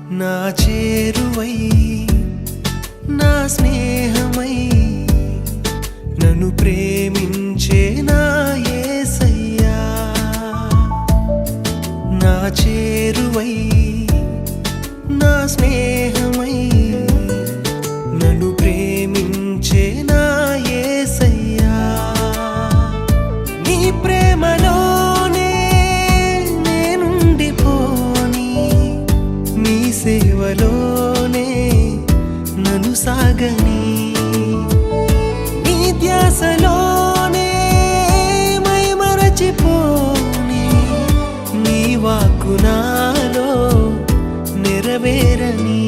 నా చేరువై నా స్నేహమై నన్ను ప్రేమించే నా యేసయ్యా నా చేరువై నా స్నేహమై నన్ను ప్రేమించే నా యేసయ్యా నీ ప్రేమలోనే నేనుండిపోని నీ సేవలోనే నన్ను సాగని నీ ధ్యాసలోనే మైమరచిపోని నీ వాక్కు నాలో నెరవేరని